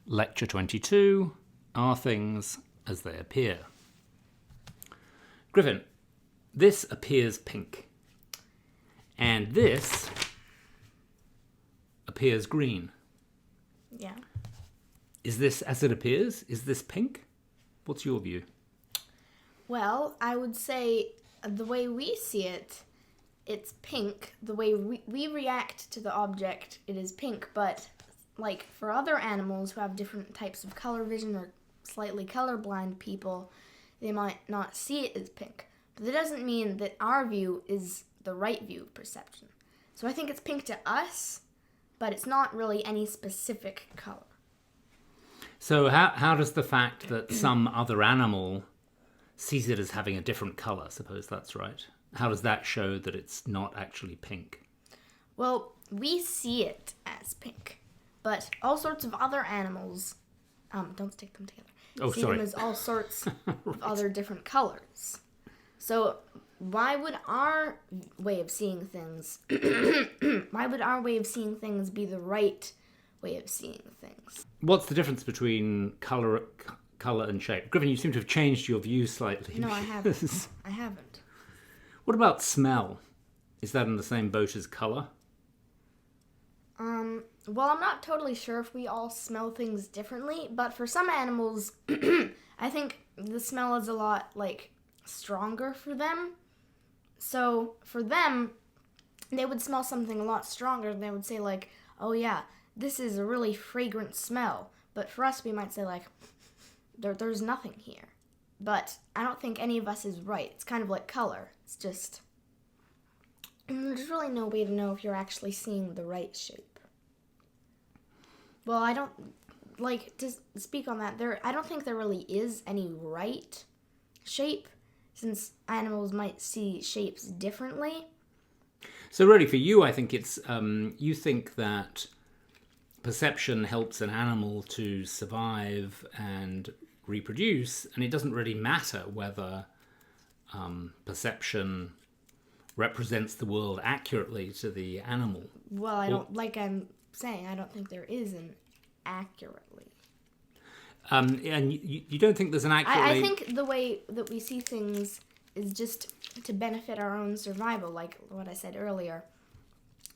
Lecture 22, Are Things as They Appear? Griffin, this appears pink. And this appears green. Yeah. Is this as it appears? Is this pink? What's your view? Well, I would say the way we see it, it's pink. The way we react to the object, it is pink. But, like, for other animals who have different types of color vision or slightly colorblind people, they might not see it as pink. But that doesn't mean that our view is the right view of perception. So I think it's pink to us, but it's not really any specific color. So how does the fact that some other animal sees it as having a different color, suppose that's right, how does that show that it's not actually pink? Well, we see it as pink, but all sorts of other animals, don't stick them together, see them as all sorts of other different colors. So why would our way of seeing things, be the right way of seeing things? What's the difference between color and shape? Griffin, you seem to have changed your view slightly. No, I haven't. I haven't. What about smell? Is that in the same boat as color? Well, I'm not totally sure if we all smell things differently, but for some animals, I think the smell is a lot, stronger for them. So, for them, they would smell something a lot stronger, and they would say, oh yeah, this is a really fragrant smell. But for us, we might say, there's nothing here. But I don't think any of us is right. It's kind of like color. It's just, there's really no way to know if you're actually seeing the right shape. Well, I don't, to speak on that, I don't think there really is any right shape, since animals might see shapes differently. So really, for you, I think it's, you think that perception helps an animal to survive and reproduce, and it doesn't really matter whether perception represents the world accurately to the animal. Well, I don't think there is an accurately. And you don't think there's an accurately... I think the way that we see things is just to benefit our own survival, like what I said earlier.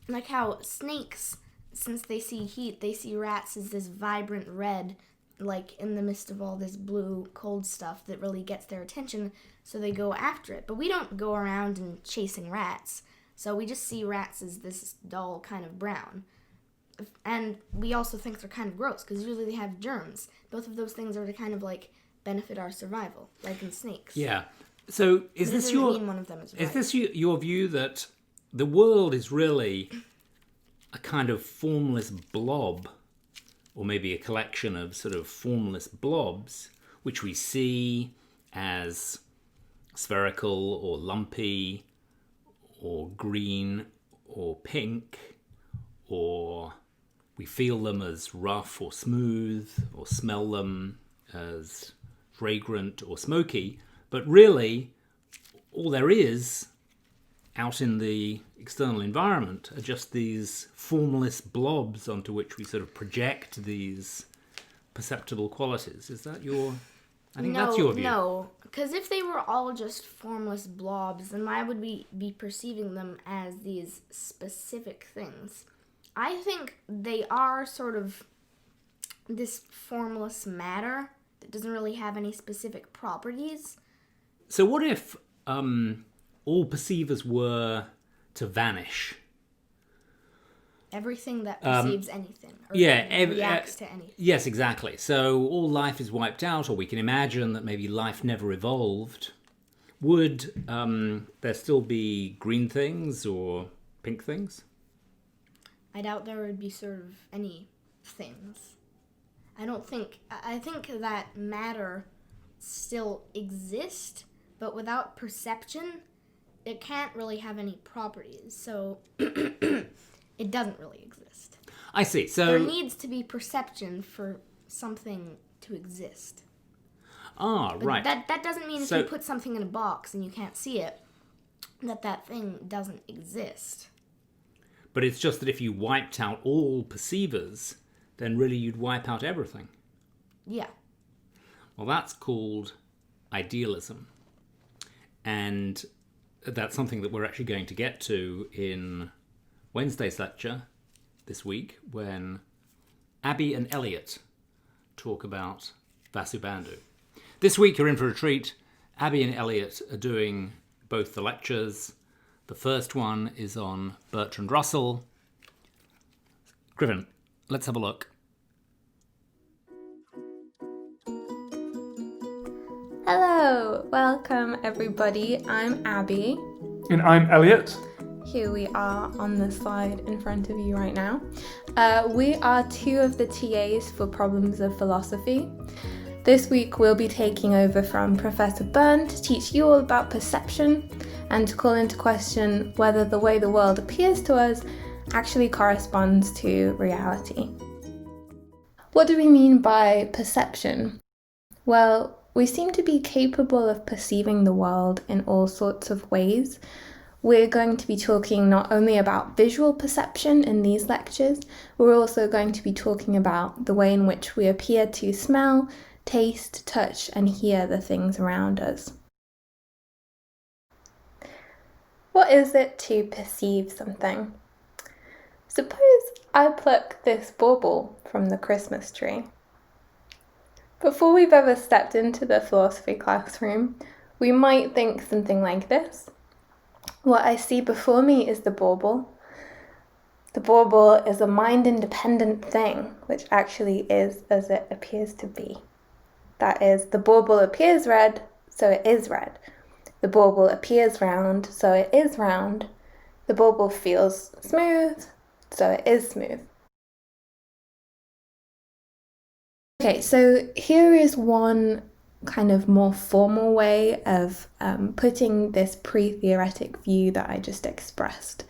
Like how snakes, since they see heat, they see rats as this vibrant red, in the midst of all this blue, cold stuff that really gets their attention, so they go after it. But we don't go around and chasing rats, so we just see rats as this dull kind of brown. And we also think they're kind of gross, because usually they have germs. Both of those things are to kind of, benefit our survival, like in snakes. Yeah. So is this your view that the world is really a kind of formless blob, or maybe a collection of sort of formless blobs, which we see as spherical or lumpy or green or pink, or we feel them as rough or smooth, or smell them as fragrant or smoky, but really all there is out in the external environment are just these formless blobs onto which we sort of project these perceptible qualities. Is that your... I think that's your view. No, because if they were all just formless blobs, then why would we be perceiving them as these specific things? I think they are sort of this formless matter that doesn't really have any specific properties. So what if all perceivers were to vanish? Everything that perceives anything, or reacts to anything. Yes, exactly. So all life is wiped out, or we can imagine that maybe life never evolved. Would there still be green things or pink things? I doubt there would be sort of any things. I think that matter still exists, but without perception, it can't really have any properties. So it doesn't really exist. I see. So there needs to be perception for something to exist. But right. That doesn't mean if you put something in a box and you can't see it, that thing doesn't exist. But it's just that if you wiped out all perceivers, then really you'd wipe out everything. Yeah. Well, that's called idealism. And that's something that we're actually going to get to in Wednesday's lecture this week, when Abby and Elliot talk about Vasubandhu. This week you're in for a treat. Abby and Elliot are doing both the lectures. The first one is on Bertrand Russell. Griffin, let's have a look. Hello, welcome everybody. I'm Abby. And I'm Elliot. Here we are on the slide in front of you right now. We are two of the TAs for Problems of Philosophy. This week we'll be taking over from Professor Byrne to teach you all about perception and to call into question whether the way the world appears to us actually corresponds to reality. What do we mean by perception? Well, we seem to be capable of perceiving the world in all sorts of ways. We're going to be talking not only about visual perception in these lectures, we're also going to be talking about the way in which we appear to smell, taste, touch, and hear the things around us. What is it to perceive something? Suppose I pluck this bauble from the Christmas tree. Before we've ever stepped into the philosophy classroom, we might think something like this. What I see before me is the bauble. The bauble is a mind-independent thing, which actually is as it appears to be. That is, the bauble appears red, so it is red. The bauble appears round, so it is round. The bauble feels smooth, so it is smooth. Okay, so here is one kind of more formal way of putting this pre-theoretic view that I just expressed.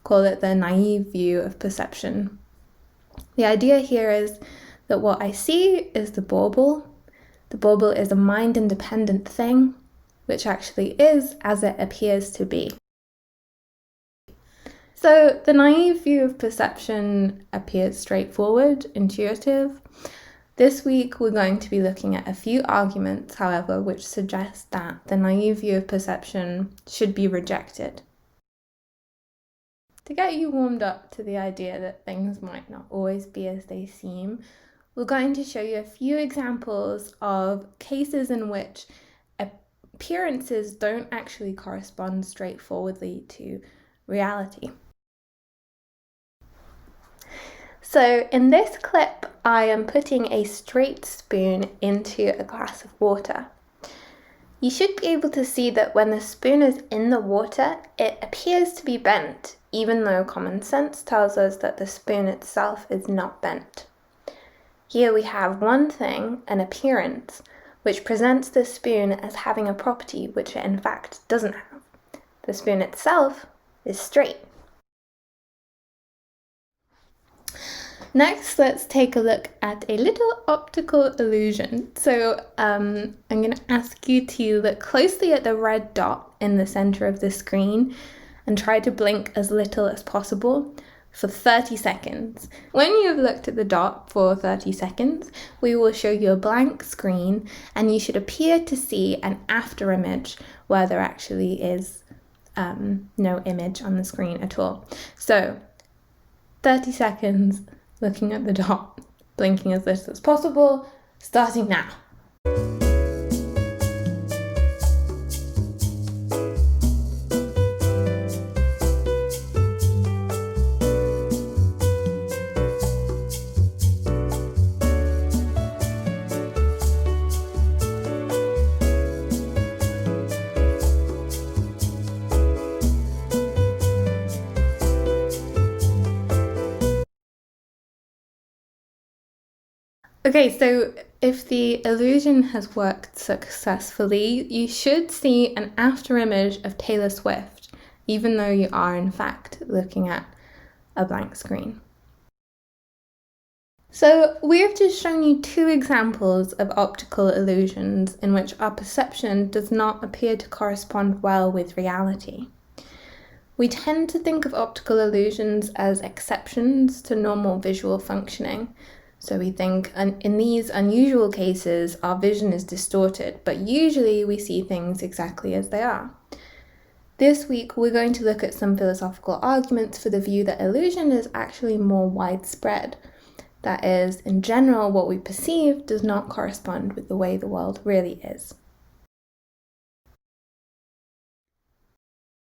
Call it the naive view of perception. The idea here is that what I see is the bauble. The bauble is a mind-independent thing, which actually is as it appears to be. So the naive view of perception appears straightforward, intuitive. This week we're going to be looking at a few arguments, however, which suggest that the naive view of perception should be rejected. To get you warmed up to the idea that things might not always be as they seem, we're going to show you a few examples of cases in which appearances don't actually correspond straightforwardly to reality. So in this clip, I am putting a straight spoon into a glass of water. You should be able to see that when the spoon is in the water, it appears to be bent, even though common sense tells us that the spoon itself is not bent. Here we have one thing, an appearance, which presents the spoon as having a property which it in fact doesn't have. The spoon itself is straight. Next, let's take a look at a little optical illusion. So I'm going to ask you to look closely at the red dot in the center of the screen and try to blink as little as possible for 30 seconds. When you've looked at the dot for 30 seconds, we will show you a blank screen and you should appear to see an after image where there actually is no image on the screen at all. So 30 seconds looking at the dot, blinking as little as possible, starting now. Okay, so if the illusion has worked successfully, you should see an after image of Taylor Swift, even though you are in fact looking at a blank screen. So we've just shown you two examples of optical illusions in which our perception does not appear to correspond well with reality. We tend to think of optical illusions as exceptions to normal visual functioning. So we think in these unusual cases, our vision is distorted, but usually we see things exactly as they are. This week, we're going to look at some philosophical arguments for the view that illusion is actually more widespread. That is, in general, what we perceive does not correspond with the way the world really is.